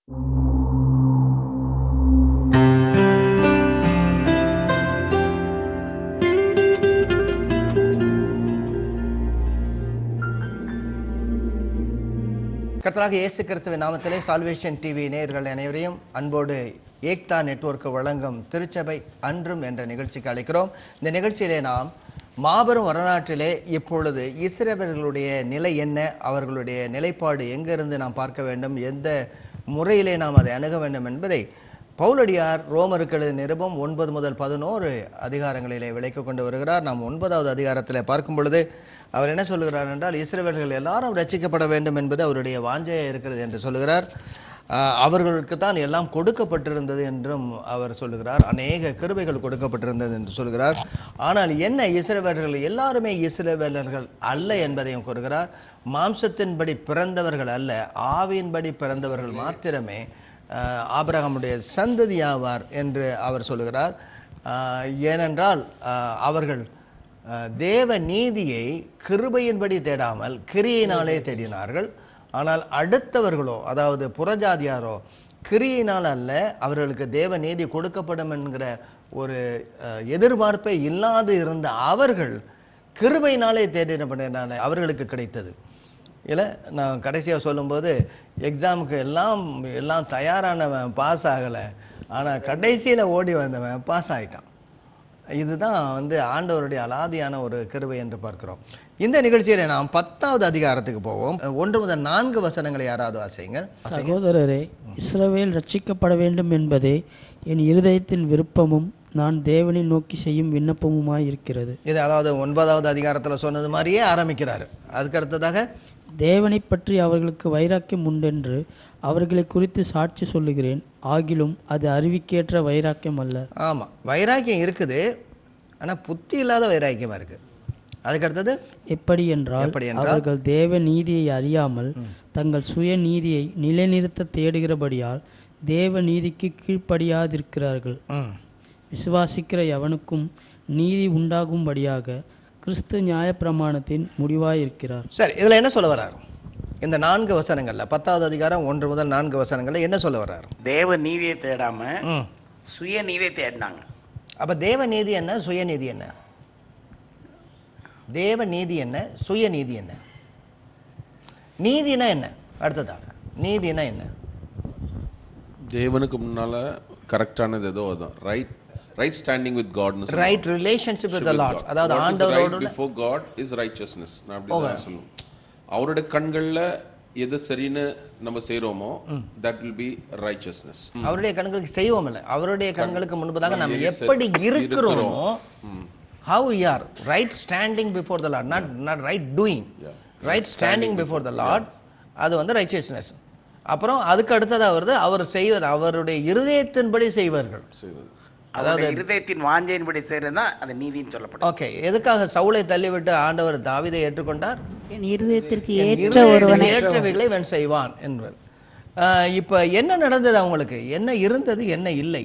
கர்த்தராகிய இயேசு கிறிஸ்துவின் நாமத்திலே சால்வேஷன் டிவி நேயர்கள் அனைவரையும் அன்போடு ஏக்தா நெட்வொர்க் வழங்கும் திருச்சபை அன்றும் என்ற நிகழ்ச்சிக்கு அழைக்கிறோம். இந்த நிகழ்ச்சியிலே நாம் மாபெரும் வரலாற்றிலே இப்பொழுது இஸ்ரவேலர்களுடைய நிலை என்ன, அவர்களுடைய நிலைப்பாடு எங்கிருந்து நாம் பார்க்க வேண்டும், எந்த முறையிலே நாம் அதை அணுக வேண்டும் என்பதை பவுலடியார் ரோமருக்கு எழுதிய நிருபம் 9 முதல் 11 அதிகாரங்களிலே விளக்கிக் கொண்டு வருகிறார். நாம் 9வது அதிகாரத்தில் பார்க்கும் பொழுது அவர் என்ன சொல்லுகிறார் என்றால், இஸ்ரவேலர்கள் எல்லாரும் ரட்சிக்கப்பட வேண்டும் என்பது அவருடைய வாஞ்சையாக இருக்கிறது என்று சொல்லுகிறார். அவர்களுக்கு தான் எல்லாம் கொடுக்கப்பட்டிருந்தது என்றும் அவர் சொல்லுகிறார். அநேக கிருபைகள் கொடுக்கப்பட்டிருந்தது என்று சொல்கிறார். ஆனால் என்ன, இஸ்ரவேலர்கள் எல்லாருமே இஸ்ரவேலர்கள் அல்ல என்பதையும் கூறுகிறார். மாம்சத்தின்படி பிறந்தவர்கள் அல்ல, ஆவியின்படி பிறந்தவர்கள் மாத்திரமே ஆபிரகாமுடைய சந்ததியாவார் என்று அவர் சொல்லுகிறார். ஏனென்றால் அவர்கள் தேவ நீதியை கிருபையின்படி தேடாமல் கிரியினாலே தேடினார்கள். ஆனால் அடுத்தவர்களோ, அதாவது புறஜாதியாரோ, கிரியினால் அல்ல, அவர்களுக்கு தேவ நீதி கொடுக்கப்படும் என்கிற ஒரு எதிர்பார்ப்பை இல்லாது இருந்த அவர்கள் கிருபையினாலே தேடினபடினால அவர்களுக்கு கிடைத்தது. இல்லை, நான் கடைசியாக சொல்லும்போது எக்ஸாமுக்கு எல்லாம் தயாரானவன் பாஸ் ஆகலை, ஆனால் கடைசியில் ஓடி வந்தவன் பாஸ் ஆகிட்டான். இதுதான் ஆண்டவருடைய அலாதியான ஒரு கிருபை என்று பார்க்கிறோம். இந்த நிகழ்ச்சியில் நாம் 10வது அதிகாரத்துக்கு போவோம். 1 முதல் 4 வசனங்களை யாராவது வாசிங்க. சகோதரரே, இஸ்ரவேல் ரட்சிக்கப்பட வேண்டும் என்பதே என் இருதயத்தின் விருப்பமும் நான் தேவனை நோக்கி செய்யும் விண்ணப்பமுமாய் இருக்கிறது. இது அதாவது 9வது அதிகாரத்தில் சொன்னது மாதிரியே ஆரம்பிக்கிறாரு. அதுக்கு அடுத்ததாக, தேவனை பற்றி அவர்களுக்கு வைராக்கியம் உண்டென்று அவர்களை குறித்து சாட்சி சொல்லுகிறேன், ஆகிலும் அது அறிவிக்கேற்ற வைராக்கியம் அல்ல. ஆமாம், வைராக்கியம் இருக்குது, ஆனால் புத்தி இல்லாத வைராக்கியமாக இருக்குது. அதுக்கடுத்தது, எப்படி என்றால் அவர்கள் தேவ நீதியை அறியாமல் தங்கள் சுய நீதியை நிலைநிறுத்த தேடுகிறபடியால் தேவ நீதிக்கு கீழ்ப்படியாதிருக்கிறார்கள். விசுவாசிக்கிற எவனுக்கும் நீதி உண்டாகும்படியாக கிறிஸ்து நியாயப்பிரமாணத்தின் முடிவாயிருக்கிறார். சரி, இதில் என்ன சொல்ல வர்றார்? இந்த 4 வசனங்களில் 10வது அதிகாரம் 1 முதல் 4 வசனங்களில் என்ன சொல்ல வர்றார்? தேவ நீதியை தேடாம சுய நீதியை தேடினாங்க. அப்போ தேவ நீதி என்ன, சுயநீதி என்ன? தேவ நீதி என்ன, சுயநீதி என்ன? நீதினா என்ன? அடுத்ததாக, நீதினா என்ன? தேவனுக்கு முன்னால கரெக்டானது ஏதோ அதுதான். Right standing with God, right relationship with the Lord. அதாவது ஆண்டவரோடு பிஃபோர் காட் இஸ் ரைட்சஸ்னஸ். நான் அப்படி தான் சொல்லுவேன். அவருடைய கண்கள்ல எது சரின்னு நம்ம செய்றோமோ that will be righteousness. அவருடைய கண்களுக்கு செய்வோம் இல்லை, அவருடைய கண்களுக்கு முன்பதாக நாம் எப்படி இருக்கிறோமோ, how we are right standing before the Lord, not right doing, right standing before the Lord, அது righteousness. அப்புறம் அதுக்கு அடுத்ததாக வருது அவர் செய்வது, அவருடைய இருதயத்தின்படி செய்வார்கள். அதாவது இருதயத்தின் வாஞ்சையின்படி செய்கிறது தான் அது நீதின்னு சொல்லப்படும். ஓகே, எதுக்காக சவுலை தள்ளிவிட்டு ஆண்டவர் தாவீதை ஏற்றுக்கொண்டார்? என் இருதயத்திற்கு ஏற்றவைகளை இவன் செய்வான் என்பது. இப்போ என்ன நடந்தது அவங்களுக்கு? என்ன இருந்தது, என்ன இல்லை?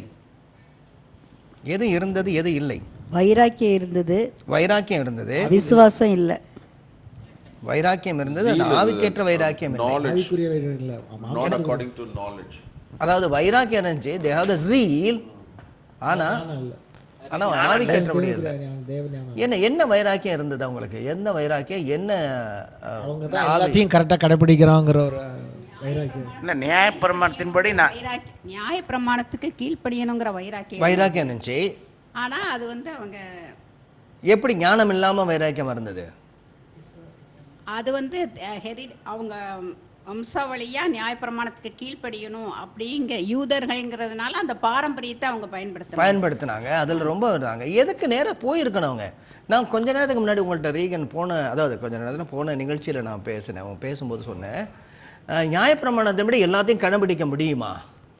எது இருந்தது, எது இல்லை? வைராக்கியம் இருந்தது, வைராக்கியம் இருந்தது, விசுவாசம் இல்லை. வைராக்கியம் இருந்தது, ஆவிக்கேற்ற வைராக்கியம் இல்லை. அதாவது வைராக்கியம் இருந்துச்சு, they have the zeal, ஆனால் ஆவிக்கேற்றபடி இல்லை. என்ன வைராக்கியம் இருந்தது அவங்களுக்கு? என்ன வைராக்கியம், என்ன எல்லாத்தையும் கரெக்டாக கடைபிடிக்கிறாங்கிற ஒரு வைராக்கியம் இல்லை, நியாயப்பிரமாணத்தின்படி நியாயப்பிரமாணத்துக்கு கீழ்ப்படியணுங்கிற வைராக்கியம் இருந்துச்சு. ஆனால் அது அவங்க எப்படி ஞானம் இல்லாமல் வைராக்கியம் இருந்தது? அது அவங்க வம்சாவளியா நியாயப்பிரமாணத்துக்கு கீழ்ப்படியணும் அப்படிங்க யூதர்கள்ங்கிறதுனால அந்த பாரம்பரியத்தை அவங்க பயன்படுத்தினாங்க. அதில் ரொம்ப இருந்தாங்க. எதுக்கு நேராக போயிருக்கணும் அவங்க? நான் கொஞ்ச நேரத்துக்கு முன்னாடி உங்கள்கிட்ட ரீகன் கொஞ்ச நேரத்தில் போன நிகழ்ச்சியில் நான் பேசினேன். பேசும்போது சொன்னேன், நியாயப்பிரமாணத்தை விட எல்லாத்தையும் கடைபிடிக்க முடியுமா?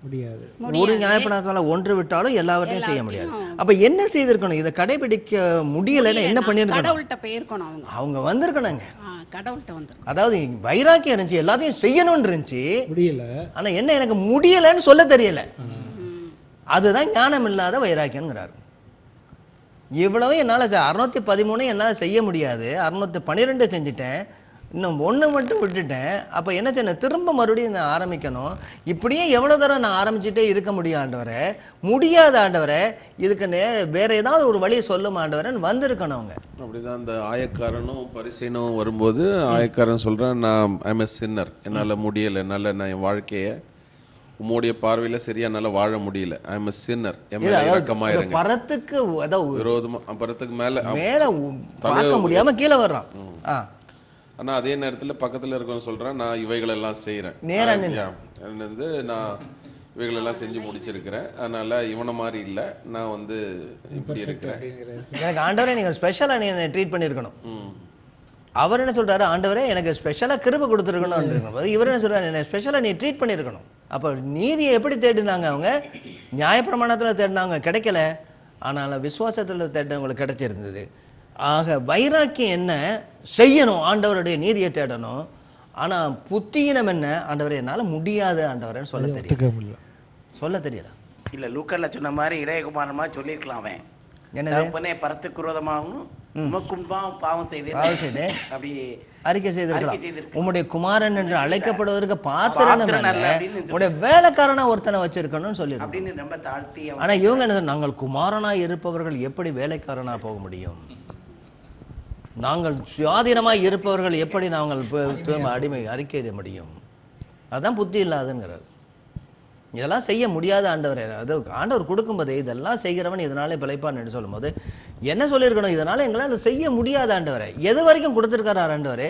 முடியாது. ஒரு நியாயப்பிரமாணத்தால் ஒன்று விட்டாலும் எல்லாவற்றையும் செய்ய முடியாது. அப்ப என்ன செய்திருக்கணும்? இதை கடைபிடிக்க முடியலைன்னா என்ன பண்ணிருக்கணும்? அவங்க வந்திருக்கணுங்க, அதாவது வைராக்கியம் இருந்துச்சு, எல்லாத்தையும் செய்யணும்னு இருந்துச்சு, முடியல. ஆனா என்ன, எனக்கு முடியலன்னு சொல்ல தெரியல. அதுதான் ஞானம் இல்லாத வைராக்கியம்ங்கிறார். இவ்வளவு என்னால் 613 என்னால் செய்ய முடியாது, 612 செஞ்சுட்டேன், இன்னும் ஒன்று மட்டும் விட்டுட்டேன். அப்போ என்ன செய்யணும், திரும்ப மறுபடியும் நான் ஆரம்பிக்கணும். இப்படியே எவ்வளோ தூரம் நான் ஆரம்பிச்சுட்டே இருக்க முடியும் ஆண்டவரே, முடியாத ஆண்டவரே, இதுக்கு வேற ஏதாவது ஒரு வழியை சொல்லும் ஆண்டவரேன்னு வந்திருக்கணும் அவங்க. அப்படிதான் அந்த ஆயக்காரனும் பரிசேனும் வரும்போது ஆயக்காரன் சொல்றான், நான் ஐம் எ சின்னர், என்னால் முடியலை, என்னால் நான் என் வாழ்க்கையை உம்முடைய பார்வையில் சரியா என்னால் வாழ முடியல, ஐம் எ சின்னர், என் மேல இரக்கமா இருங்க. பரத்துக்கு விரோதமா பரத்துக்கு மேல மேல பார்க்க முடியாம கீழே வர்றான். ஆனா அதே நேரத்துல பக்கத்துல இருக்கவங்க சொல்றான், நான் இவைகளெல்லாம் செய்யறேன், வந்து நான் இவைகளெல்லாம் செஞ்சு முடிச்சிருக்கிறேன், அதனால இவனை மாதிரி இல்லை, நான் வந்து இப்படி இருக்கிறேன். எனக்கு ஆண்டவரே நீங்க ஸ்பெஷலா நீ என்னை ட்ரீட் பண்ணியிருக்கணும். அவர் என்ன சொல்றாரு, ஆண்டவரே எனக்கு ஸ்பெஷலா கிருபை கொடுத்துருக்கணும். இவர் என்ன சொல்றாரு, என்னை ஸ்பெஷலா நீ ட்ரீட் பண்ணியிருக்கணும். அப்போ நீதியை எப்படி தேடினாங்க அவங்க? நியாயப்பிரமாணத்தில் தேடினாங்க, கிடைக்கல. ஆனால் விசுவாசத்தில் தேடினவங்களுக்கு கிடைச்சிருந்தது. ஆக வைராக்கியம் என்ன, செய்யணும், ஆண்டவருடைய நீதியை தேடணும். ஆனால் புத்தியினம் என்ன, ஆண்டவரே என்னால் முடியாது ஆண்டவரேன்னு சொல்ல தெரியல. சொல்ல தெரியல. இல்லை, லூக்கல்ல சொன்ன மாதிரி இளையகுமாரன் மாதிரி சொல்லியிருக்கலாம் அவன். என்னது, பரத்துக்கு விரோதமாகவும் உமக்கும் பாவம் செய்தேன் அப்படி அறிக்கை செய்திருக்கலாம். உம்முடைய குமாரன் என்று அழைக்கப்படுவதற்கு பாத்திரம் அல்ல, உடைய வேலைக்காரனா ஒருத்தனை வச்சிருக்கணும்னு சொல்லி அப்படின்னு ரொம்ப தாழ்த்தி. ஆனா இவங்க என்ன, நாங்கள் குமாரனா இருப்பவர்கள் எப்படி வேலைக்காரனா போக முடியும்? நாங்கள் சுயாதீனமாக இருப்பவர்கள் எப்படி நாங்கள் அடிமை அறிக்கையிட முடியும்? அதுதான் புத்தி இல்லாதுங்கிறது. இதெல்லாம் செய்ய முடியாத ஆண்டவர், அது ஆண்டவர் கொடுக்கும்போது இதெல்லாம் செய்கிறவன் இதனாலே பிழைப்பான் என்று சொல்லும்போது என்ன சொல்லியிருக்கணும், இதனால எங்களால் செய்ய முடியாத ஆண்டவரை எது வரைக்கும் கொடுத்துருக்காரு ஆண்டவர்?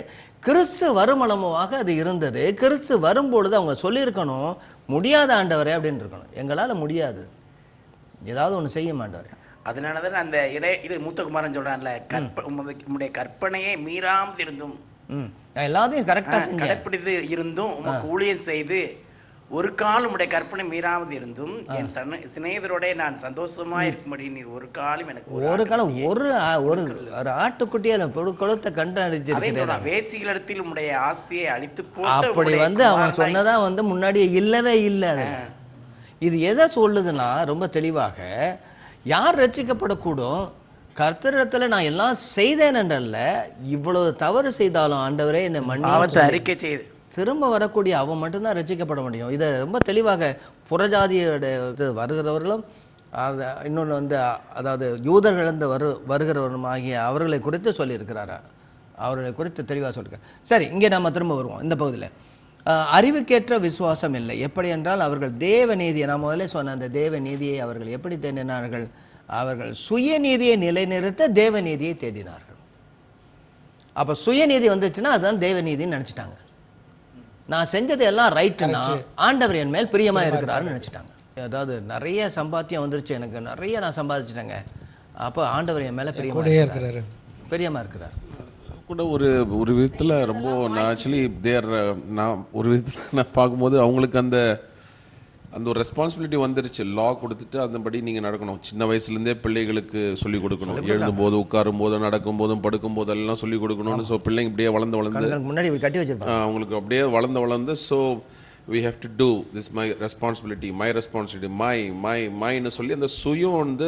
கிறிஸ்து வருமளமாக அது இருந்தது. கிறிஸ்து வரும்பொழுது அவங்க சொல்லியிருக்கணும், முடியாத ஆண்டவரே அப்படின்னு இருக்கணும். எங்களால் முடியாது, ஏதாவது ஒன்று செய்ய மாண்டவரே. அதனாலதான் அந்த இது மூத்தகுமாரன் சொல்றான்ல, உம்முடைய கற்பனையை மீறாமல் இருந்தும் எல்லாத்தையும் கரெக்டாக கடைப்பிடித்து இருந்தும் உமக்கு ஊழியம் செய்து ஒரு காலம் உடைய கற்பனை மீறாமல் இருந்தும் என் சிநேகிதரோட நான் சந்தோஷமா இருக்கும்படி நீர் ஒரு காலம் எனக்கு ஒரு காலம் ஒரு ஆட்டுக்குட்டியால கொளுத்த கண்டு அடிச்சிருக்கிறேன். வேசிகளிடத்தில் உடைய ஆஸ்தியை அழித்து அப்படி வந்து அவன் சொன்னதா வந்து முன்னாடியே இல்லவே இல்லை. இது எதை சொல்லுதுன்னா ரொம்ப தெளிவாக, யார் ரட்சிக்கப்படக்கூடும், கர்த்தரிடத்துல நான் எல்லாம் செய்தேன் என்றல்ல, இவ்வளவு தவறு செய்தாலும் ஆண்டவரே என்னை மன்னித்து அறிக்கை செய்து திரும்ப வரக்கூடிய அவன் மட்டும்தான் ரட்சிக்கப்பட முடியும். இதை ரொம்ப தெளிவாக புறஜாதியோட வருகிறவர்களும் இன்னொன்று வந்து அதாவது யூதர்களிருந்து வருகிறவரும் ஆகிய அவர்களை குறித்து சொல்லியிருக்கிறாரா, அவர்களை குறித்து தெளிவாக சொல்லியிருக்கார். சரி, இங்கே நம்ம திரும்ப வருவோம் இந்த பகுதியில். அறிவுக்கேற்ற விசுவாசம் இல்லை. எப்படி என்றால் அவர்கள் தேவ நீதியை, நான் முதல்ல சொன்ன அந்த தேவ நீதியை அவர்கள் எப்படி தேடினார்கள்? அவர்கள் சுயநீதியை நிலைநிறுத்த தேவ நீதியை தேடினார்கள். அப்போ சுயநீதி வந்துச்சுன்னா அதுதான் தேவ நீதின்னு நினச்சிட்டாங்க. நான் செஞ்சது எல்லாம் ரைட்டுன்னா ஆண்டவர் என் மேல் பிரியமாக இருக்கிறாருன்னு நினச்சிட்டாங்க. அதாவது நிறைய சம்பாத்தியம் வந்துருச்சு, எனக்கு நிறைய நான் சம்பாதிச்சிட்டேங்க, அப்போ ஆண்டவர் என் மேலே பிரியமாக இருக்கிறார் கூட ஒரு விதத்தில் ரொம்ப நான் ஆக்சுவலி நான் ஒரு விதத்தில் நான் பார்க்கும்போது அவங்களுக்கு அந்த ஒரு ரெஸ்பான்சிபிலிட்டி வந்துருச்சு. லா கொடுத்துட்டு அந்தபடி நீங்கள் நடக்கணும். சின்ன வயசுலேருந்தே பிள்ளைகளுக்கு சொல்லிக் கொடுக்கணும். எழுதும்போது, உட்காரும் போதும், நடக்கும் போதும், படுக்கும் போதெல்லாம் சொல்லிக் கொடுக்கணும்னு. ஸோ பிள்ளைங்க இப்படியே வளர்ந்து முன்னாடி கட்டி வச்சிருப்பாங்க, அவங்களுக்கு அப்படியே வளர்ந்து so we have to do this, my responsibility, மைன்னு சொல்லி அந்த சுயம் வந்து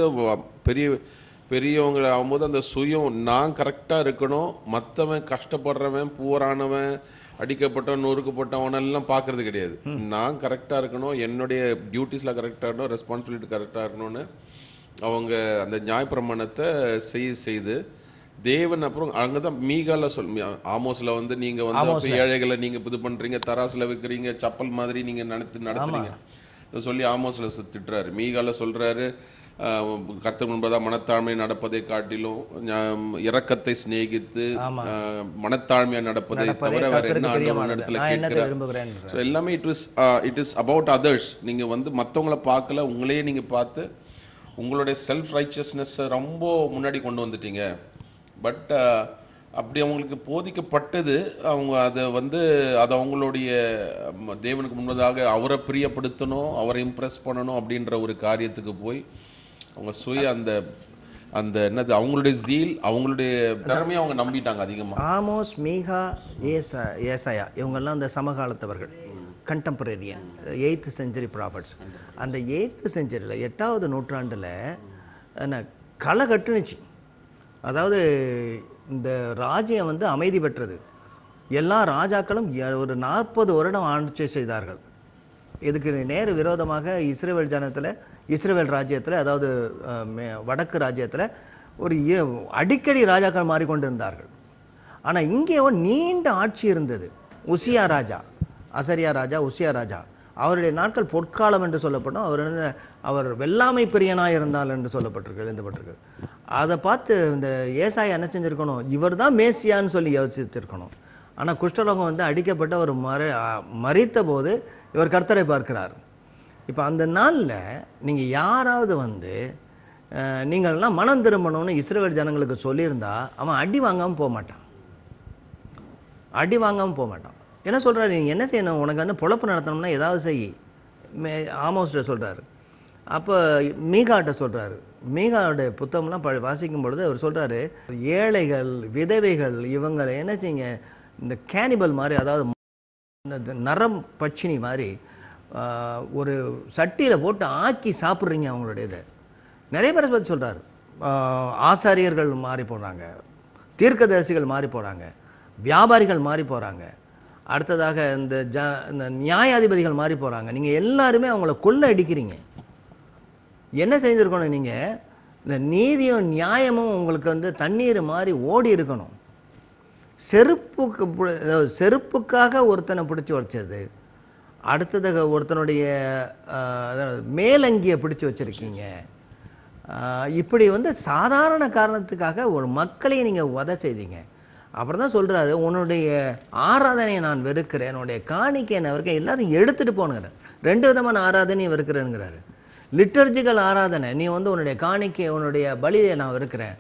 பெரியவங்க ஆகும்போது அந்த சுயம் நான் கரெக்டாக இருக்கணும், மற்றவன் கஷ்டப்படுறவன், பூரானவன், அடிக்கப்பட்டவன், நொறுக்கப்பட்டவனெல்லாம் பார்க்கறது கிடையாது. நான் கரெக்டாக இருக்கணும், என்னுடைய டியூட்டிஸில் கரெக்டாக இருக்கணும், ரெஸ்பான்சிபிலிட்டி கரெக்டாக இருக்கணும்னு அவங்க அந்த நியாயப்பிரமாணத்தை செய்து தேவன். அப்புறம் அங்கே தான் மீகால ஆமோஸில் வந்து நீங்கள் வந்து ஏழைகளை நீங்கள் இது பண்ணுறீங்க, தராசில் வைக்கிறீங்க, சப்பல் மாதிரி நீங்கள் நடத்துறீங்க சொல்லி ஆமோஸில் திட்டுறாரு. மீகால சொல்கிறாரு, கர்த்தர் முன்பதாக மனத்தாழ்மை நடப்பதை காட்டிலும் இரக்கத்தை சிநேகித்து மனத்தாழ்மையா நடப்பதை தவிர வேற என்ன இடத்துல கேட்கிறார். எல்லாமே இட் இஸ் அபவுட் அதர்ஸ். நீங்க வந்து மற்றவங்கள பார்க்கல, உங்களையே நீங்க பார்த்து உங்களுடைய செல்ஃப் ரைச்சியஸ்னஸ் ரொம்ப முன்னாடி கொண்டு வந்துட்டீங்க. பட் அப்படி அவங்களுக்கு போதிக்கப்பட்டது, அவங்க அதை வந்து அதை அவங்களுடைய தேவனுக்கு முன்னதாக அவரை பிரியப்படுத்தணும், அவரை இம்ப்ரெஸ் பண்ணணும் அப்படின்ற ஒரு காரியத்துக்கு போய் அவங்க சுய அந்த என்னது அவங்களுடைய ஜீல், அவங்களுடைய திறமையை அவங்க நம்பிட்டாங்க அதிகமாக. ஆமோஸ், மீகா, ஏசாயா இவங்கெல்லாம் அந்த சமகாலத்தவர்கள், கண்டெம்பரரியன் 8th century ப்ராஃபட்ஸ். அந்த 8th centuryல 8வது நூற்றாண்டில் என்ன களை கட்டுனுச்சு. அதாவது இந்த ராஜ்யம் வந்து அமைதி பெற்றது. எல்லா ராஜாக்களும் ஒரு 40 வருடம் ஆட்சி செய்தார்கள். இதுக்கு நேர் விரோதமாக இஸ்ரேல் ராஜ்யத்தில், அதாவது வடக்கு ராஜ்யத்தில் ஒரு அடிக்கடி ராஜாக்கள் மாறிக்கொண்டிருந்தார்கள். ஆனால் இங்கே ஒரு நீண்ட ஆட்சி இருந்தது. உசியா ராஜா, அசரியா ராஜா, உசியா ராஜா, அவருடைய நாட்கள் பொற்காலம் என்று சொல்லப்படும். அவர் வெள்ளாமை பிரியனாக இருந்தால் என்று எழுதப்பட்டிருக்கு. அதை பார்த்து இந்த ஏசாயா என்ன செஞ்சுருக்கணும், இவர் தான் மேசியான்னு சொல்லி யோசிச்சிருக்கணும். ஆனால் குஷ்டரோகம் அடிக்கப்பட்ட ஒரு மரித்த போது இவர் கர்த்தரை பார்க்கிறார். இப்போ அந்த நாளில் நீங்கள் யாராவது நீங்கள்லாம் மனம் திரும்பணும்னு இஸ்ரவேல் ஜனங்களுக்கு சொல்லியிருந்தா அவன் அடி வாங்காமல் போக மாட்டான். என்ன சொல்கிறாரு, நீங்கள் என்ன செய்யணும், உனக்கு பொழப்பு நடத்தணும்னா ஏதாவது செய். ஆமோஸ்கிட்ட சொல்கிறாரு. அப்போ மீகாட்ட சொல்கிறாரு. மீகாவுடைய புத்தகம்லாம் வாசிக்கும் பொழுது அவர் சொல்கிறாரு, ஏழைகள், விதவைகள், இவங்களை என்ன செய்யுங்க, இந்த கேனிபல் மாதிரி, அதாவது இந்த நரம் பட்சினி மாதிரி ஒரு சட்டியில் போட்டு ஆக்கி சாப்பிட்றீங்க அவங்களுடைய இதை. நிறைய பேரை பற்றி சொல்கிறாரு. ஆசாரியர்கள் மாறி போகிறாங்க, தீர்க்கதரிசிகள் மாறி போகிறாங்க, வியாபாரிகள் மாறி போகிறாங்க, அடுத்ததாக இந்த நியாயாதிபதிகள் மாறி போகிறாங்க. நீங்கள் எல்லாருமே அவங்கள கொள்ள அடிக்கிறீங்க. என்ன செஞ்சுருக்கணும், நீங்கள் இந்த நீதியும் நியாயமும் உங்களுக்கு தண்ணீர் மாதிரி ஓடி இருக்கணும். செருப்புக்காக ஒருத்தனை பிடிச்சி வச்சது, அடுத்ததாக ஒருத்தனுடைய மேலங்கியை பிடிச்சி வச்சுருக்கீங்க. இப்படி சாதாரண காரணத்துக்காக ஒரு மக்களையும் நீங்கள் வதை செய்தீங்க. அப்புறம் தான் சொல்கிறாரு, உன்னுடைய ஆராதனையை நான் வெறுக்கிறேன், என்னுடைய காணிக்கை நான் வெறுக்கிறேன், எல்லாத்தையும் எடுத்துகிட்டு போனுங்கிறார். 2 விதமான ஆராதனையை வெறுக்கிறேனுங்கிறாரு. லிட்டர்ஜிக்கல் ஆராதனை, நீ உன்னுடைய காணிக்கை, உன்னுடைய பலியை நான் வெறுக்கிறேன்.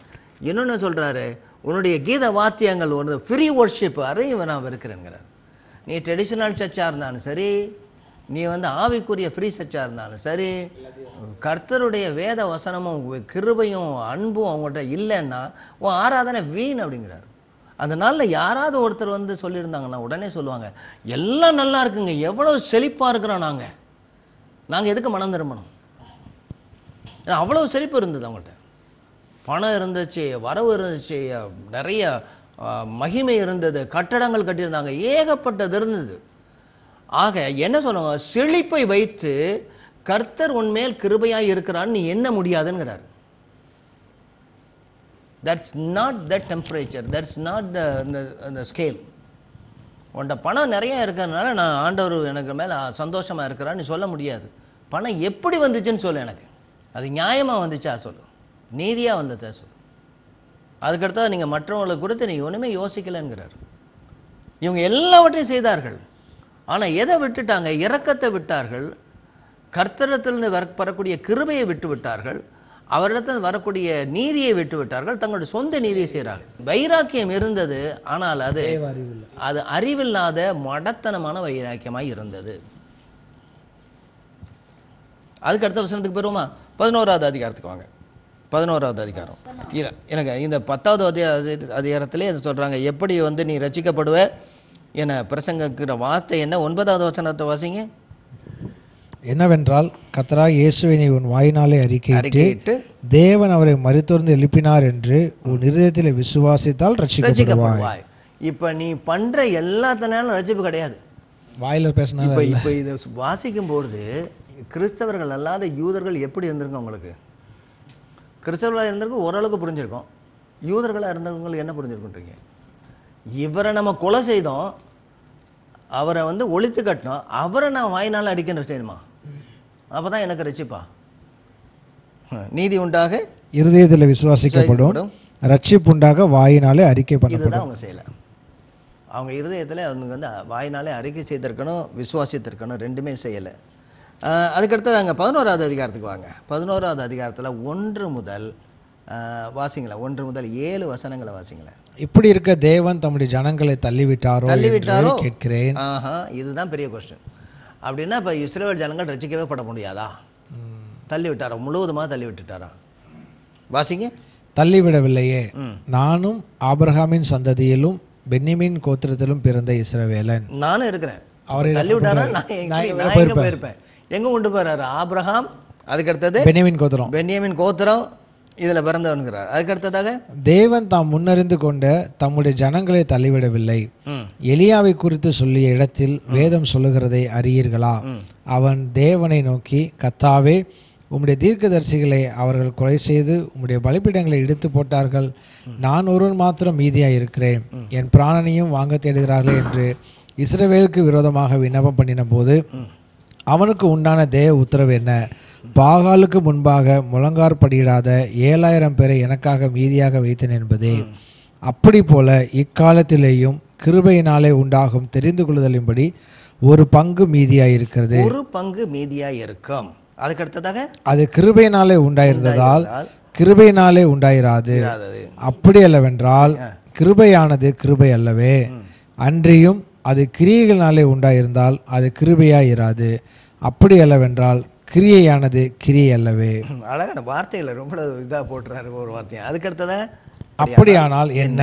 இன்னொன்று சொல்கிறாரு, உன்னுடைய கீத வாத்தியங்கள் ஃப்ரீ ஒர்ஷிப், அதையும் நான் வெறுக்கிறேங்கிறார். நீ ட்ரெடிஷ்னல் சர்ச்சாக இருந்தாலும் சரி, நீ ஆவிக்குரிய ஃப்ரீ சர்ச்சாக இருந்தாலும் சரி, கர்த்தருடைய வேத வசனமும் கிருபையும் அன்பும் அவங்கள்ட்ட இல்லைன்னா உன் ஆராதனை வீண் அப்படிங்கிறார். அந்த நாளில் யாராவது ஒருத்தர் சொல்லியிருந்தாங்கன்னா உடனே சொல்லுவாங்க, எல்லாம் நல்லா இருக்குங்க, எவ்வளோ செழிப்பாக இருக்கிறோம் நாங்கள் எதுக்கு மனம் திரும்பணும். ஏன்னா அவ்வளோ செழிப்பு இருந்தது அவங்கள்ட்ட. பணம் இருந்துச்சு, வரவு இருந்துச்சு, நிறைய மகிமை இருந்தது, கட்டடங்கள் கட்டியிருந்தாங்க, ஏகப்பட்டது இருந்தது. ஆக என்ன சொல்லுவாங்க, செழிப்பை வைத்து கர்த்தர் உன்மேல் கிருபையாக இருக்கிறான்னு நீ என்ன முடியாதுங்கிறார். That's not the temperature, that's not the scale. உன்ட பணம் நிறையா இருக்கிறதுனால நான் ஆண்டவர் எனக்கு மேலே சந்தோஷமாக இருக்கிறான்னு நீ சொல்ல முடியாது. பணம் எப்படி வந்துச்சுன்னு சொல்லு, எனக்கு அது நியாயமாக வந்துச்சா சொல்லு, நீதியாக வந்ததா சொல்லு. அதுக்கடுத்தது நீங்கள் மற்றவங்களை குறித்து நீங்கள் ஒன்றுமே யோசிக்கலைங்கிறார். இவங்க எல்லாவற்றையும் செய்தார்கள், ஆனால் எதை விட்டுட்டாங்க, இரக்கத்தை விட்டார்கள், கர்த்தரிடத்திலிருந்து வரக்கூடிய கிருபையை விட்டு விட்டார்கள், அவரிடத்தில் வரக்கூடிய நீதியை விட்டு விட்டார்கள், தங்களுடைய சொந்த நீதியை செய்கிறார்கள். வைராக்கியம் இருந்தது, ஆனால் அது அறிவில்லாத மடத்தனமான வைராக்கியமாக இருந்தது. அதுக்கு அடுத்த வசனத்துக்கு போயிருவோமா? 11வது அதிகாரத்துக்கு வாங்க. 11வது அதிகாரம் இல்லை எனக்கு இந்த 10வது அதிகாரத்திலே அது சொல்கிறாங்க, எப்படி நீ ரட்சிக்கப்படுவ என பிரசங்கிக்கிற வார்த்தை என்ன? 9வது வசனத்தை வாசிங்க. என்னவென்றால், கர்த்தராகிய இயேசுவை நீ உன் வாயினாலே அறிக்கையிட்டு தேவன் அவரை மரித்தோர்ந்து எழுப்பினார் என்று உன் இருதயத்தில் விசுவாசித்தால் ரட்சிக்கப்படுவாய். இப்போ நீ பண்ணுற எல்லாத்தினாலும் ரட்சிப்பு கிடையாது, வாயில பேசினா. இப்போ இதை வாசிக்கும்போது கிறிஸ்தவர்கள் அல்லாத யூதர்கள் எப்படி இருந்திருக்கும் உங்களுக்கு? கிறிஸ்தவர்களாக இருந்திருக்கும் ஓரளவுக்கு புரிஞ்சிருக்கோம், யூதர்களாக இருந்தவங்களுக்கு என்ன புரிஞ்சிருக்குன்றீங்க? இவரை நம்ம கொலை செய்தோம், அவரை ஒழித்து கட்டினோம், அவரை நான் வாயினால் அடிக்கணும் செய்யணுமா? அப்போ தான் எனக்கு ரட்சிப்பா? நீதி உண்டாக இருதயத்தில் விசுவாசிக்கப்படும், ரட்சிப்பு உண்டாக வாயினாலே அறிக்கை பண்ணப்படும். இதுதான் அவங்க செய்யலை. அவங்க இருதயத்தில் அவங்க வாயினாலே அறிக்கை செய்திருக்கணும், விசுவாசித்திருக்கணும், ரெண்டுமே செய்யலை. அதுக்கடுத்தது அங்கே 11வது அதிகாரத்துக்கு வாங்க. 11வது அதிகாரத்தில் 1 முதல் வாசிங்களேன், 1 முதல் 7 வசனங்களை வாசிங்களேன். இப்படி இருக்க தேவன் தம்முடைய ஜனங்களை தள்ளிவிட்டாரோ கேட்கிறேன். இதுதான் பெரிய கொஸ்டின். அப்படின்னா இப்போ இஸ்ரவேல் ஜனங்கள் ரட்சிக்கவே பட முடியாதா? தள்ளிவிட்டாரா? முழுவதுமாக தள்ளி விட்டுட்டாரா? வாசிங்க. தள்ளிவிடவில்லையே, நானும் ஆபிரகாமின் சந்ததியிலும் பென்யமீன் கோத்திரத்திலும் பிறந்த இஸ்ரவேலன். நானும் இருக்கிறேன். அவரை தள்ளி விட்டாரா? நான் எங்கே போயிருப்பேன்? எங்கே கொண்டு போறாரு? ஆபிரகாம், அதுக்கடுத்தது பென்யமீன் கோத்திரம், இதில் பிறந்தவனுங்கிறார். அதுக்கு அடுத்ததாக தேவன் தாம் முன்னறிந்து கொண்ட தம்முடைய ஜனங்களை தள்ளிவிடவில்லை. எலியாவை குறித்து சொல்லிய இடத்தில் வேதம் சொல்லுகிறதை அறியீர்களா? அவன் தேவனை நோக்கி, கர்த்தாவே, உம்முடைய தீர்க்கதரிசிகளை அவர்கள் கொலை செய்து உம்முடைய பலிபீடங்களை இடித்து போட்டார்கள். நான் ஒருவன் மாத்திரம் மீதியாய் இருக்கிறேன். என் பிராணனையும் வாங்க தேடுகிறார்களே என்று இஸ்ரவேலுக்கு விரோதமாக விண்ணப்பம் பண்ணின போது அவனுக்கு உண்டான தேவ உத்தரவு என்ன? பாகாலுக்கு முன்பாக முழங்காற்படியிடாத 7000 பேரை எனக்காக மீதியாக வைத்தேன் என்பதே. அப்படி போல இக்காலத்திலேயும் கிருபையினாலே உண்டாகும் தெரிந்து கொள்ளுதலின்படி ஒரு பங்கு மீதியாயிருக்கிறது. ஒரு பங்கு மீதியாய் இருக்கும். அதுக்கு அடுத்ததாக அது கிருபையினாலே உண்டாயிருந்ததால் கிருபையினாலே உண்டாயிராது. அப்படி அல்லவென்றால் கிருபையானது கிருபை அல்லவே. அன்றியும் அது கிரியைகளினாலே உண்டாயிருந்தால் அது கிருபையாயிராது. அப்படி அல்லவென்றால் கிரியையானது கிரியை அல்லவே. அழகான வார்த்தைகளை ரொம்ப இதாக போட்டுறாரு ஒரு வார்த்தையை. அதுக்கு அடுத்ததாக அப்படியானால் என்ன?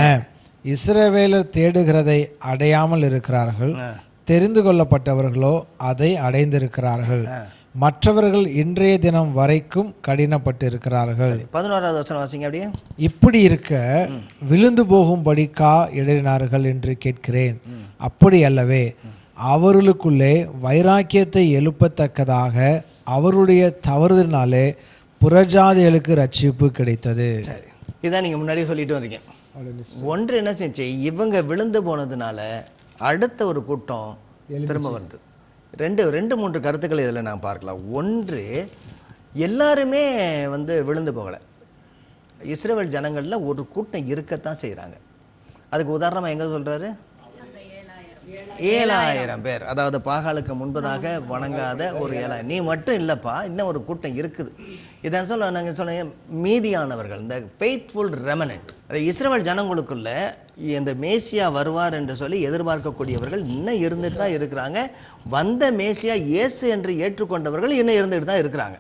இஸ்ரவேலர் தேடுகிறதை அடையாமல் இருக்கிறார்கள், தெரிந்து கொள்ளப்பட்டவர்களோ அதை அடைந்திருக்கிறார்கள். மற்றவர்கள் இன்றைய தினம் வரைக்கும் கடினப்பட்டு இருக்கிறார்கள். 11வது வசனம் வாசிங்க அப்படியே. இப்படி இருக்க விழுந்து போகும்படிக்கா இடறினார்கள் என்று கேட்கிறேன். அப்படி அல்லவே, அவர்களுக்குள்ளே வைராக்கியத்தை எழுப்பத்தக்கதாக அவருடைய தவறுதலினாலே புறஜாதிகளுக்கு ரட்சிப்பு கிடைத்தது. சரி, இதான் நீங்கள் முன்னாடியே சொல்லிட்டு வந்தீங்க. ஒன்று என்ன செஞ்சு, இவங்க விழுந்து போனதுனால அடுத்த ஒரு கூட்டம் திரும்ப வருது. ரெண்டு மூன்று கருத்துக்களை இதில் நான் பார்க்கலாம். ஒன்று, எல்லாருமே விழுந்து போகலை. இஸ்ரவேல் ஜனங்களில் ஒரு கூட்டம் இருக்கத்தான் செய்கிறாங்க. அதுக்கு உதாரணமாக எங்கே சொல்கிறாரு? 7000 பேர். அதாவது பாகாலுக்கு முன்பதாக வணங்காத ஒரு 7000. நீ மட்டும் இல்லைப்பா, இன்னும் ஒரு கூட்டம் இருக்குது. இதை நாங்கள் சொன்ன மீதியானவர்கள், இந்த ஃபெய்த்ஃபுல் ரெமனன்ட். அது இஸ்ரவேல் ஜனங்களுக்குள்ள இந்த மேசியா வருவார் என்று சொல்லி எதிர்பார்க்கக்கூடியவர்கள் இன்னும் இருந்துட்டு தான் இருக்கிறாங்க. வந்த மேசியா இயேசு என்று ஏற்றுக்கொண்டவர்கள் இன்னும் இருந்துட்டு தான் இருக்கிறாங்க.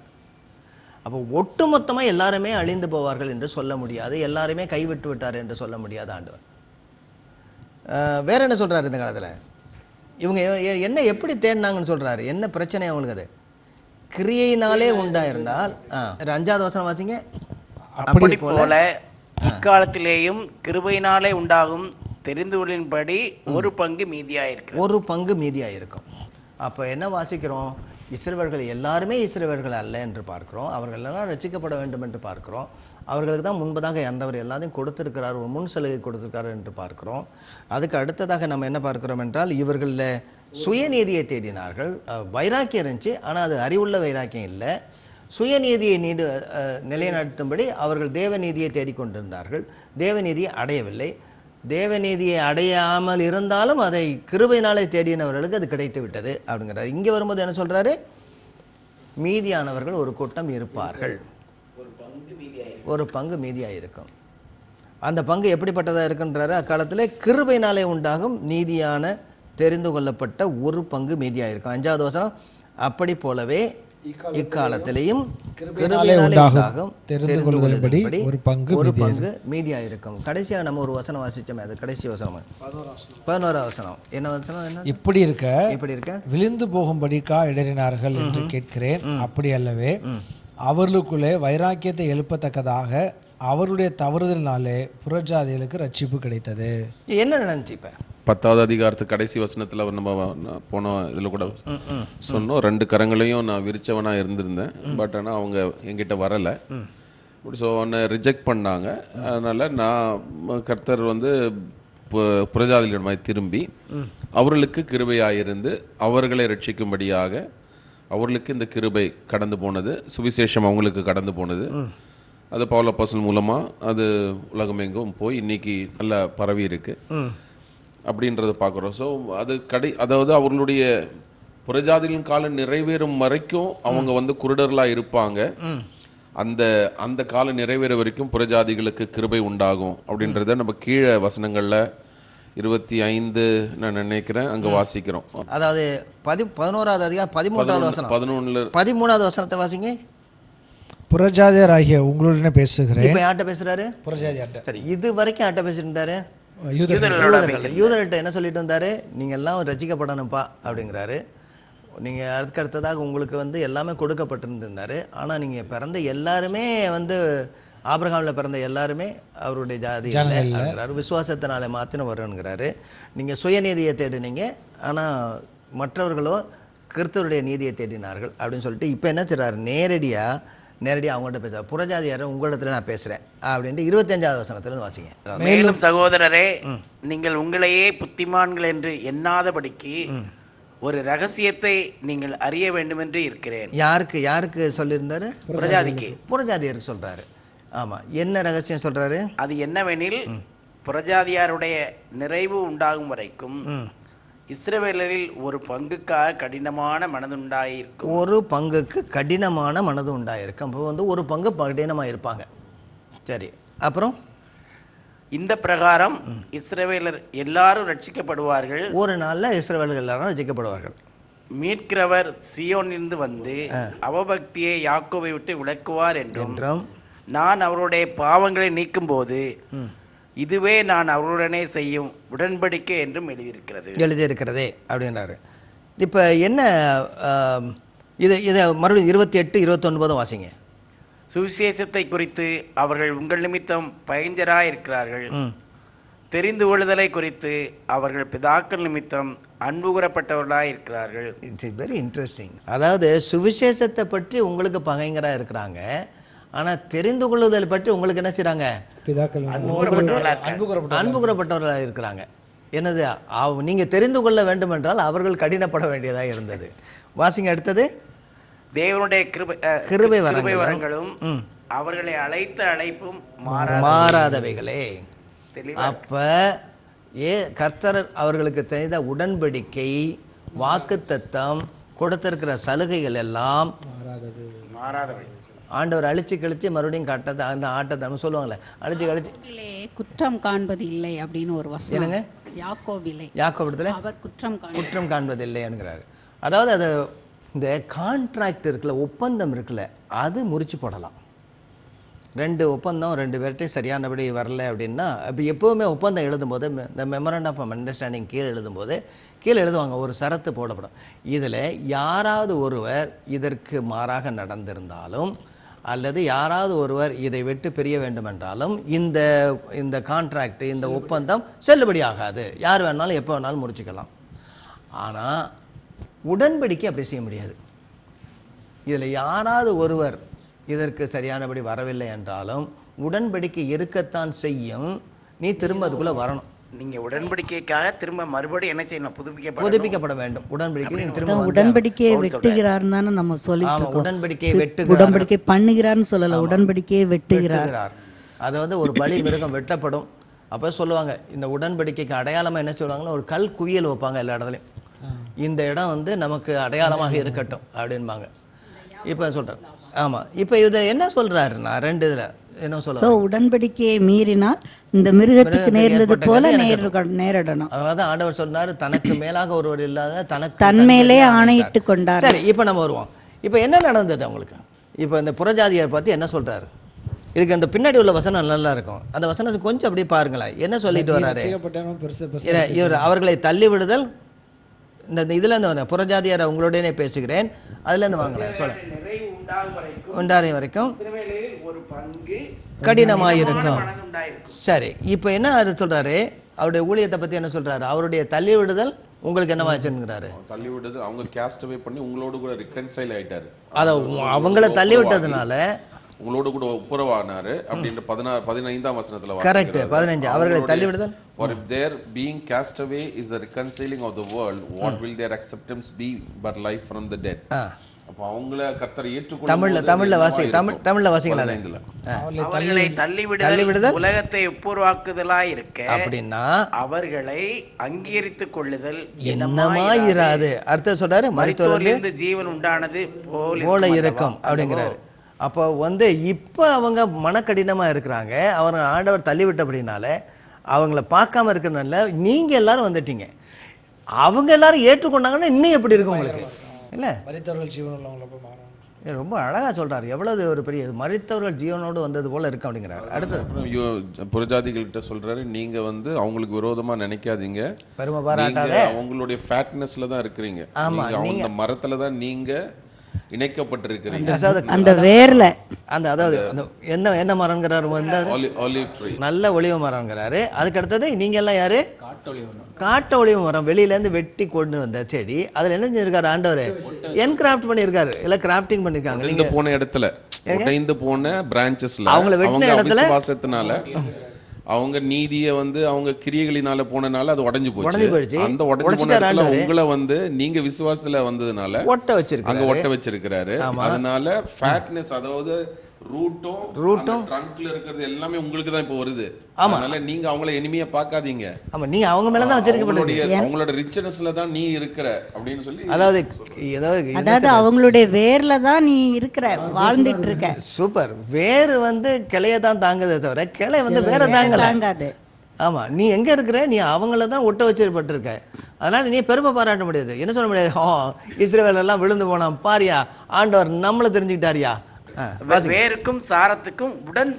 அப்போ ஒட்டுமொத்தமாக எல்லாருமே அழிந்து போவார்கள் என்று சொல்ல முடியாது, எல்லாருமே கைவிட்டு விட்டார் என்று சொல்ல முடியாது ஆண்டவர். வேற என்ன சொல்கிறாரு இந்த காலத்தில்? இவங்க என்ன எப்படி தேடினாங்கன்னு சொல்கிறாரு. என்ன பிரச்சனை அவங்களுக்கு? அது கிரியையினாலே உண்டாயிருந்தால் 5வது வசனம் வாசிங்க. அப்படி போல இக்காலத்திலேயும் கிருபையினாலே உண்டாகும் தெரிந்துகளின்படி ஒரு பங்கு மீதியாயிருக்கும். ஒரு பங்கு மீதியாயிருக்கும். அப்போ என்ன வாசிக்கிறோம்? இஸ்ரவேலர்கள் எல்லாருமே இஸ்ரவேலர்கள் அல்ல என்று பார்க்கிறோம். அவர்கள் எல்லாம் ரட்சிக்கப்பட வேண்டும் என்று பார்க்கிறோம். அவர்களுக்கு தான் முன்பதாக ஆண்டவர் எல்லாத்தையும் கொடுத்திருக்கிறார், ஒரு முன் சலுகை கொடுத்திருக்கிறார் என்று பார்க்கிறோம். அதுக்கு அடுத்ததாக நம்ம என்ன பார்க்கிறோம் என்றால், இவர்களில் சுயநீதியை தேடினார்கள். வைராக்கியம் இருந்துச்சு, ஆனால் அது அறிவுள்ள வைராக்கியம் இல்லை. சுயநீதியை நிலைநாட்டும்படி அவர்கள் தேவநீதியை தேடிக்கொண்டிருந்தார்கள். தேவநீதியை அடையவில்லை. தேவநீதியை அடையாமல் இருந்தாலும் அதை கிருபையினாலே தேடினவர்களுக்கு அது கிடைத்து விட்டது அப்படிங்கிறார். இங்கே வரும்போது என்ன சொல்கிறாரு? மீதியானவர்கள் ஒரு கூட்டம் இருப்பார்கள், ஒரு பங்கு மீதியாக இருக்கும். அந்த பங்கு எப்படிப்பட்டதாக இருக்குன்றாரு? அக்காலத்தில் கிருபையினாலே உண்டாகும் நீதியான தெரிந்து கொள்ளப்பட்ட ஒரு பங்கு மீதியாக இருக்கும். 5வது வசனம், அப்படி போலவே இக்காலத்திலேயும் கிருபையினாலே உண்டாகும் தெரிந்து கொள்ளுதலின்படி ஒரு பங்கு மீதியாக இருக்கும். கடைசியாக நம்ம ஒரு வசனம் வாசிச்சோமே, அது கடைசி வசனம் 11வது வசனம். என்ன வசனம்? என்ன? இப்படி இருக்க விழுந்து போகும்படிக்கா இடறினார்கள் என்று கேட்கிறேன். அப்படி அல்லவே, அவர்களுக்குள்ளே வைராக்கியத்தை எழுப்பத்தக்கதாக அவருடைய தவறுதலினாலே புறஜாதிகளுக்கு ரட்சிப்பு கிடைத்தது. என்ன நடந்துச்சு? இப்போ 10வது அதிகாரத்துக்கு கடைசி வசனத்தில் நம்ம போன இதில் கூட சொன்னோம், 2 கரங்களையும் நான் விரிச்சவனாக இருந்திருந்தேன், பட் ஆனால் அவங்க என்கிட்ட வரலை. ஸோ ஒன்று ரிஜெக்ட் பண்ணாங்க. அதனால் நான் கர்த்தர் புறஜாதிகளிடமாய் திரும்பி அவர்களுக்கு கிருபையாயிருந்து அவர்களை ரட்சிக்கும்படியாக அவர்களுக்கு இந்த கிருபை கடந்து போனது, சுவிசேஷம் அவங்களுக்கு கடந்து போனது. அது பவுல் அப்போஸ்தலன் மூலமாக அது உலகமெங்கும் போய் இன்னைக்கு நல்லா பரவி இருக்கு அப்படின்றத பார்க்குறோம். ஸோ அது அதாவது அவர்களுடைய புறஜாதிகளின் காலம் நிறைவேறும் வரைக்கும் அவங்க குருடர்களாக இருப்பாங்க. அந்த காலம் நிறைவேற வரைக்கும் புறஜாதிகளுக்கு கிருபை உண்டாகும் அப்படின்றத நம்ம கீழே வசனங்களில் 25 நான் நினைக்கிறேன் அங்க வாசிக்கிறோம். அதாவது 11வது அதிகாரம் 13வது வசனம். 13வது வசனத்தை வாசிங்க. புறஜாதியர் ஆகிய உங்களுடனே பேசுகிறேன். இப்போ யார்கிட்ட பேசுறாரு? புறஜாதியார்ட்ட. சரி, இது வரைக்கும் யார்கிட்ட பேசிட்டு யூதர்கிட்ட என்ன சொல்லிட்டு வந்தாரு? நீங்க எல்லாம் ரட்சிக்கப்படணும்ப்பா அப்படிங்கிறாரு. நீங்க அதுக்கு அடுத்ததாக உங்களுக்கு எல்லாமே கொடுக்கப்பட்டிருந்தாரு. ஆனா நீங்க பிறந்த எல்லாருமே ஆபிரகாமில் பிறந்த எல்லாருமே அவருடைய ஜாதி இல்லைங்கிறாரு, விசுவாசத்தினால மாத்திரம் வருங்கிறாரு. நீங்கள் சுயநீதியை தேடினீங்க, ஆனால் மற்றவர்களோ கிறிஸ்தவருடைய நீதியை தேடினார்கள் அப்படின்னு சொல்லிட்டு இப்போ என்ன செய்றாரு, நேரடியாக அவங்கள்ட்ட பேசுகிறார். புறஜாதியாரை உங்களிடத்துல நான் பேசுகிறேன் அப்படின்ட்டு 25வது வசனத்திலிருந்து வாசிங்க. மேலும் சகோதரரே, நீங்கள் உங்களையே புத்திமான்கள் என்று எண்ணாதபடிக்கு ஒரு ரகசியத்தை நீங்கள் அறிய வேண்டும் என்று இருக்கிறேன். யாருக்கு சொல்லியிருந்தாரு? புறஜாதியருக்கு சொல்றாரு. ஆமா, என்ன ரகசியம் சொல்றாரு? அது என்னவெனில், புறஜாதியாருடைய நிறைவு உண்டாகும் வரைக்கும் இஸ்ரவேலரில் ஒரு பங்குக்காக கடினமான மனது உண்டாயிருக்கும். ஒரு பங்குக்கு கடினமான மனது உண்டாயிருக்கும். அப்போ ஒரு பங்கு கடினமாக இருப்பாங்க. சரி, அப்புறம் இந்த பிரகாரம் இஸ்ரவேலர் எல்லாரும் ரட்சிக்கப்படுவார்கள். ஒரு நாளில் இஸ்ரவேலர்கள் எல்லாரும் ரட்சிக்கப்படுவார்கள். மீட்கிறவர் சீயோனிலிருந்து வந்து அவபக்தியை யாக்கோபை விட்டு விலக்குவார் என்றும் நான் அவருடைய பாவங்களை நீக்கும் போது இதுவே நான் அவருடனே செய்யும் உடன்படிக்கை என்றும் எழுதியிருக்கிறதே அப்படின்றாரு. இப்போ என்ன இதை மறுபடியும் 28, 29 வாசிங்க. சுவிசேஷத்தை குறித்து அவர்கள் உங்கள் நிமித்தம் பயஞ்சராய் இருக்கிறார்கள். தெரிந்து கொள்ளுதலை குறித்து அவர்கள் பிதாக்கள் நிமித்தம் அன்பு கூறப்பட்டவர்களாக இருக்கிறார்கள். It's very interesting. அதாவது சுவிசேஷத்தை பற்றி உங்களுக்கு பகைஞராக இருக்கிறாங்க, ஆனால் தெரிந்து கொள்ளுதல் பற்றி உங்களுக்கு என்ன செய்கிறாங்க? அன்பு கூறப்பட்டவர்களாக இருக்கிறாங்க. என்னது, நீங்கள் தெரிந்து கொள்ள வேண்டும் என்றால் அவர்கள் கடினப்பட வேண்டியதாக இருந்தது. வாசிங்க அடுத்தது. தேவனுடைய கிருபை வரங்களும் அவர்களை அழைத்த அழைப்பும் மாறாதவைகளே. அப்ப கர்த்தர் அவர்களுக்கு செய்த உடன்படிக்கை, வாக்குத்தத்தம், கொடுத்திருக்கிற சலுகைகள் எல்லாம் மாறாதவை. ஆண்டவர் அழிச்சு கழிச்சு மறுபடியும் கட்டத்தை அந்த ஆட்டத்தை நம்ம சொல்லுவாங்களே, அழிச்சு கழிச்சு குற்றம் காண்பது இல்லை அப்படின்னு ஒரு வசனம். என்னங்க? யாக்கோபிடத்துல அவர் குற்றம் காண்பது இல்லை என்கிறாரு. அதாவது அது இந்த கான்ட்ராக்ட் இருக்குல்ல, ஒப்பந்தம் இருக்குல்ல, அது முறிச்சு போடலாம். 2 ஒப்பந்தம் 2 பேர்கிட்டையும் சரியானபடி வரல அப்படின்னா, இப்போ எப்போவுமே ஒப்பந்தம் எழுதும்போது இந்த மெமரண்ட் ஆஃப் அண்டர்ஸ்டாண்டிங் கீழே எழுதுவாங்க, ஒரு சரத்து போடப்படும். இதில் யாராவது ஒருவர் இதற்கு மாறாக நடந்திருந்தாலும் அல்லது யாராவது ஒருவர் இதை விட்டு பிரிய வேண்டும் என்றாலும் இந்த கான்ட்ராக்ட், இந்த ஒப்பந்தம் செல்லுபடி ஆகாது. யார் வேணாலும் எப்போ வேணாலும் முறிச்சிக்கலாம். ஆனால் உடன்படிக்கை அப்படி செய்ய முடியாது. இதில் யாராவது ஒருவர் இதற்கு சரியானபடி வரவில்லை என்றாலும் உடன்படிக்கை இருக்கத்தான் செய்யும். நீ திரும்ப அதுக்குள்ளே வரணும். நீங்கள் உடன்படிக்கைக்காக திரும்ப மறுபடியும் என்ன செய்யணும்? புதுப்பிக்கப்பட வேண்டும். உடன்படிக்கையை வெட்டுகிறார் தானே நம்ம சொல்லி. உடன்படிக்கை பண்ணுகிறார்னு சொல்லல, உடன்படிக்கையை வெட்டுகிறார். அது ஒரு பலி மிருகம் வெட்டப்படும். அப்போ சொல்லுவாங்க, இந்த உடன்படிக்கைக்கு அடையாளமாக என்ன சொல்லுவாங்கன்னா, ஒரு கல் குவியல் வைப்பாங்க எல்லா இடத்துலையும். இந்த இடம் நமக்கு அடையாளமாக இருக்கட்டும் அப்படின்பாங்க. இப்போ சொல்கிறேன். ஆமாம், இப்போ இதை என்ன சொல்கிறாருன்னா 2 இதில் என்ன சொல்ல, உடன்படிக்கையை மீறினால் இந்த மிருகத்துக்கு நேர்ந்தது போல நேரிடணும். அதனால தான் ஆண்டவர் சொன்னார், தனக்கு மேலாக ஒருவர் இல்லாத தன்மேலே ஆணையிட்டு கொண்டார். சரி, இப்போ நம்ம வருவோம். இப்போ என்ன நடந்தது அவங்களுக்கு? இப்போ இந்த புறஜாதியார் பார்த்து என்ன சொல்கிறாரு? இதுக்கு அந்த பின்னாடி உள்ள வசனம் நல்லா இருக்கும். அந்த வசனத்தை கொஞ்சம் அப்படியே பாருங்களேன். என்ன சொல்லிட்டு வர்றாரு? இவர் அவர்களை தள்ளி விடுதல், இந்த இதுலேருந்து புறஜாதியாரை உங்களோடனே பேசுகிறேன், அதுலேருந்து வாங்கலாம். சொல்ல உண்டாகும் வரைக்கும் ஒரு பங்கு கடினமாயிருக்கும். சரி, இப்போ என்ன சொல்றாரு? அவருடைய ஊழியத்தை பற்றி என்ன சொல்றாரு? அவருடைய தள்ளி விடுதல் உங்களுக்கு என்ன ஆச்சுங்கிறாரு? தள்ளி விடுதல், அவங்க கேஸ்ட் அவே பண்ணி உங்களோட கூட ரிகன்சைல் ஆயிட்டாரு. அதை அவங்கள தள்ளி விட்டதுனால உங்களோட கூட ஒப்புரவானாரு அப்படின்ற 15ஆம் வசனத்துல கரெக்ட். 15 அவர்களை தள்ளி விடுதல். For if their being cast away is the reconciling of the world, what will their acceptance be but life from the dead? அப்ப அவங்கள கர்த்தர் ஏற்றுக்கொள்ள தமிழ்ல வாசிங்களா? அவர்களை தள்ளி விடுதல் உலகத்தை ஒப்புரவாக்குதலாய் இருக்க அப்படின்னா அவர்களை அங்கீகரித்துக் கொள்ளுதல் என்னமாயிராது. அடுத்து சொல்றாரு, மரித்தோரிலிருந்து ஜீவன் உண்டானது போல இருக்கும் அப்படிங்கிறாரு. அப்போ இப்போ அவங்க மனக்கடினமாக இருக்கிறாங்க. அவங்க ஆண்டவர் தள்ளிவிட்டபடினால அவங்கள பார்க்காம இருக்கிறனால நீங்கள் எல்லாரும் வந்துட்டீங்க. அவங்க எல்லாரும் ஏற்றுக்கொண்டாங்கன்னா இன்னும் எப்படி இருக்கும் உங்களுக்கு? இல்லை, மரித்தவர்கள் ஜீவனோடு போய் ரொம்ப அழகாக சொல்கிறார். எவ்வளவு ஒரு பெரிய மரித்தவர்கள் ஜீவனோடு வந்தது போல இருக்கு அப்படிங்கிறார். அடுத்தது புறஜாதிகள்கிட்ட சொல்கிறாரு, நீங்கள் அவங்களுக்கு விரோதமாக நினைக்காதீங்க, பெருமை பாராட்டாத, அவங்களுடைய ஃபேட்னஸில் தான் இருக்கிறீங்க. ஆமாம், நீங்கள் மரத்தில் தான் நீங்கள் இணைக்கப்பட்டிருக்கிறீங்க. அந்த வேர்ல அதாவது என்ன மரம்ங்கிறாரு ஆலிவ் ட்ரீ, நல்ல ஒலிவ மரம்ங்கிறாரு. அதுக்கு அடுத்தது நீங்க எல்லாம் யாரு? காட்டு ஒலிவ மரம். வெளியில இருந்து வெட்டி கொண்டு வந்த செடி. அதுல என்ன செஞ்சிருக்காரு ஆண்டவர்? என்கிராஃப்ட் பண்ணியிருக்காரு, இல்ல கிராஃப்டிங் பண்ணிருக்காங்க. நீங்க போன இடத்துல உடைந்து போன பிரான்ச்சஸ்ல அவங்கள வெட்டின இடத்துல விசுவாசத்தினால அவங்க நீதியை அவங்க கிரியைகளினால போனனால அது உடைஞ்சு போச்சு. அந்த உடைஞ்சு போன இடத்துல உங்களை நீங்க விசுவாசத்துல வந்ததுனால ஒட்ட வச்சிருக்காரு, அங்க ஒட்ட வச்சிருக்காரு. அதனால ஃபேட்னஸ், அதாவது ரூட்டும் ட்ரங்க்ல இருக்கிறது எல்லாமே உங்களுக்கு தான் இப்போ வருது. அதனால நீங்க அவங்கள எனிமியா பார்க்காதீங்க. ஆமா, நீ அவங்க மேல தான் வச்சிருக்கீங்க. அவங்களோட ரிச்னஸ்ல தான் நீ இருக்கிற அப்படின்னு சொல்லி, அதாவது அவங்களுடைய வேர்ல தான் நீ இருக்கிற, வாழ்ந்துட்டு இருக்க. சூப்பர். வேர் கிளைய தான் தாங்குதே தவிர கிளை வேற தாங்காது. ஆமா, நீ எங்க இருக்கிற? நீ அவங்கள தான் ஒட்ட வச்சிருப்பட்டிருக்க. அதனால நீ பெருமை பாராட்ட முடியாது. என்ன சொல்ல முடியாது? இஸ்ரவேல் எல்லாம் விழுந்து போனான் பாரியா, ஆண்டவர் நம்மளை தெரிஞ்சுக்கிட்டாரியா. வேருக்கும் சாரத்துக்கும் உடன்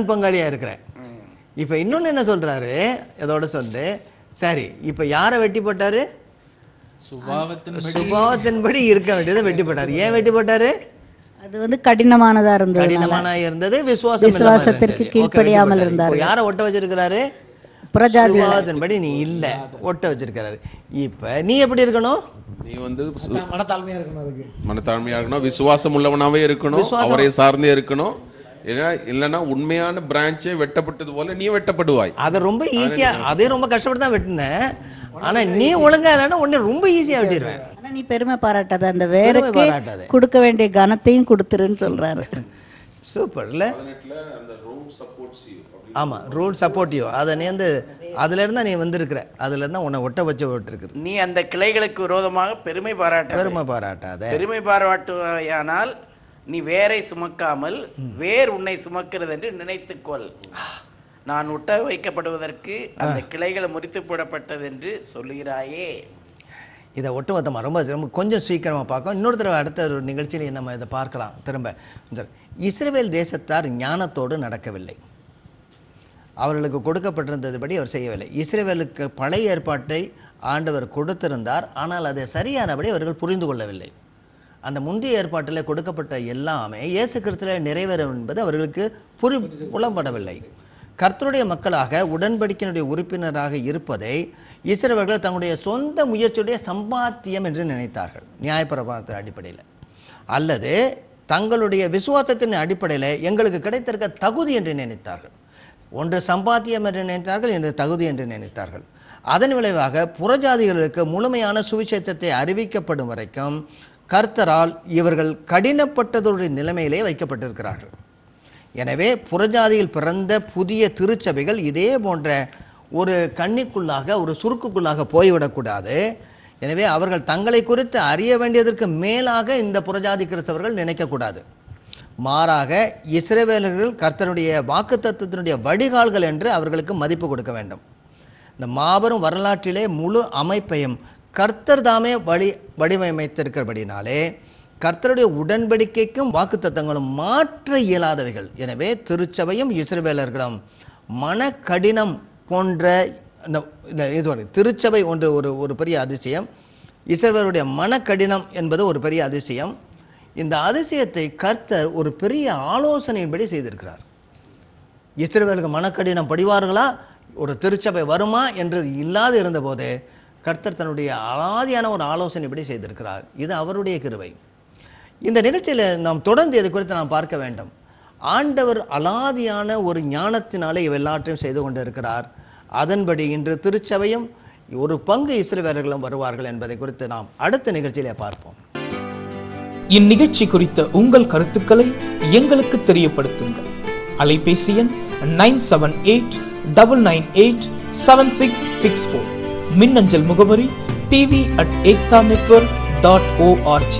பங்காளியா இருக்கிறேன். இப்ப இன்னொன்னு என்ன சொல்றாரு இதோட சொல்லு. சரி, இப்ப யாரை வெட்டி போட்டாரு? சுபாவத்தின்படி இருக்க வேண்டியதை வெட்டி போட்டாரு. ஏன் வெட்டி போட்டாரு? அது கடினமானதா இருந்தது, விசுவாசத்திற்கு கீழ்ப்படியாமல் இருந்தார். யாரை ஒட்ட வச்சிருக்கிறாரு? சுபாவத்தின்படி நீ இல்ல, ஒட்ட வச்சிருக்கிறாரு. இப்ப நீ எப்படி இருக்கணும்? நீ மனத்தாழ்மையா இருக்கணும், விசுவாசம் உள்ளவனாவே இருக்கணும், அவரை சார்ந்தே இருக்கணும். இல்லைன்னா உண்மையான பிரான்ச்சே வெட்டப்பட்டது போல நீ வெட்டப்படுவாய். அதை ரொம்ப ஈஸியா, அதே ரொம்ப கஷ்டப்பட்டு தான் வெட்டினேன். ஆனா நீ ஒழுங்கா இல்லைன்னா உன்னை ரொம்ப ஈஸியா வெட்டிடுவேன். ஆனா நீ பெருமை பாராட்டாத, அந்த வேருக்கு கொடுக்க வேண்டிய கனத்தையும் கொடுத்துருன்னு சொல்றாரு. சூப்பர் இல்ல? ஆமா, ரூல் சப்போர்ட்டிவ். அதை நீ அதுல இருந்தா நீ வந்திருக்கிற, அதுல இருந்தா உன்னை ஒட்ட வச்சு விட்டுருக்குது. நீ அந்த கிளைகளுக்கு விரோதமாக பெருமை பாராட்டாத. பெருமை பாராட்டுவாயானால் நீ வேரை சுமக்காமல் வேர் உன்னை சுமக்கிறது என்று நினைத்துக்கொள். நான் ஒட்ட வைக்கப்படுவதற்கு அந்த கிளைகளை முறித்து போடப்பட்டது என்று சொல்லுகிறாயே. இதை ஒட்டுமொத்தமாக ரொம்ப கொஞ்சம் சீக்கிரமாக பார்க்கும். இன்னொரு தடவை அடுத்த ஒரு நிகழ்ச்சியில் நம்ம இதை பார்க்கலாம். திரும்ப இஸ்ரவேல் தேசத்தார் ஞானத்தோடு நடக்கவில்லை, அவர்களுக்கு கொடுக்கப்பட்டிருந்ததுபடி அவர் செய்யவில்லை. இஸ்ரவேலுக்கு பழைய ஏற்பாட்டை ஆண்டவர் கொடுத்திருந்தார், ஆனால் அதை சரியானபடி அவர்கள் புரிந்து கொள்ளவில்லை. அந்த முந்தைய ஏற்பாட்டில் கொடுக்கப்பட்ட எல்லாமே இயேசு கிறிஸ்துவில் நிறைவேறும் என்பது அவர்களுக்கு புலப்படவில்லை. கர்த்தருடைய மக்களாக உடன்படிக்கையினுடைய உறுப்பினராக இருப்பதை இஸ்ரவேலர்கள் தங்களுடைய சொந்த முயற்சியுடைய சம்பாத்தியம் என்று நினைத்தார்கள், நியாயப்பிரமாணத்தின் அடிப்படையில், அல்லது தங்களுடைய விசுவாசத்தின் அடிப்படையில் எங்களுக்கு கிடைத்திருக்க தகுதி என்று நினைத்தார்கள். ஒன்று சம்பாத்தியம் என்று நினைத்தார்கள், என்று தகுதி என்று நினைத்தார்கள். அதன் விளைவாக புறஜாதிகளுக்கு முழுமையான சுவிசேஷத்தை அறிவிக்கப்படும் வரைக்கும் கர்த்தரால் இவர்கள் கடினப்பட்டதோடைய நிலைமையிலே வைக்கப்பட்டிருக்கிறார்கள். எனவே புறஜாதியில் பிறந்த புதிய திருச்சபைகள் இதே போன்ற ஒரு கண்ணிக்குள்ளாக, ஒரு சுருக்குக்குள்ளாக போய்விடக்கூடாது. எனவே அவர்கள் தங்களை குறித்து அறிய வேண்டியதற்கு மேலாக இந்த புறஜாதி கிறிஸ்தவர்கள் நினைக்கக்கூடாது. மாறாக இஸ்ரவேலர்கள் கர்த்தருடைய வாக்குத்தத்தத்தினுடைய வடிகால்கள் என்று அவர்களுக்கு மதிப்பு கொடுக்க வேண்டும். இந்த மாபெரும் வரலாற்றிலே முழு அமைப்பையும் கர்த்தர் தாமே வடிவமைத்திருக்கிறபடினாலே கர்த்தருடைய உடன்படிக்கைக்கும் வாக்குத்தத்தங்களும் மாற்ற இயலாதவைகள். எனவே திருச்சபையும் இஸ்ரவேலர்களும் மனக்கடினம் போன்ற இந்த திருச்சபை ஒன்று ஒரு பெரிய அதிசயம், இஸ்ரவேலுடைய மனக்கடினம் என்பது ஒரு பெரிய அதிசயம். இந்த அதிசயத்தை கர்த்தர் ஒரு பெரிய ஆலோசனையின்படி செய்திருக்கிறார். இஸ்ரவேலுக்கு மனக்கடினம் படிவார்களா, ஒரு திருச்சபை வருமா என்று இல்லாது இருந்தபோது கர்த்தர் தன்னுடைய அலாதியான ஒரு ஆலோசனைப்படி செய்திருக்கிறார். இது அவருடைய கிருபை. இந்த நிகழ்ச்சியில் நாம் தொடர்ந்து இது குறித்து நாம் பார்க்க வேண்டும். ஆண்டவர் அலாதியான ஒரு ஞானத்தினாலே இவெல்லாற்றையும் செய்து கொண்டு இருக்கிறார். அதன்படி இன்று திருச்சபையும் ஒரு பங்கு இஸ்ரவேலர்களும் வருவார்கள் என்பதை குறித்து நாம் அடுத்த நிகழ்ச்சியிலே பார்ப்போம். இந்நிகழ்ச்சி குறித்த உங்கள் கருத்துக்களை எங்களுக்கு தெரியப்படுத்துங்கள். அலைபேசி எண் 9789987664. மின்னஞ்சல் முகவரி tv@ektanetwork.org.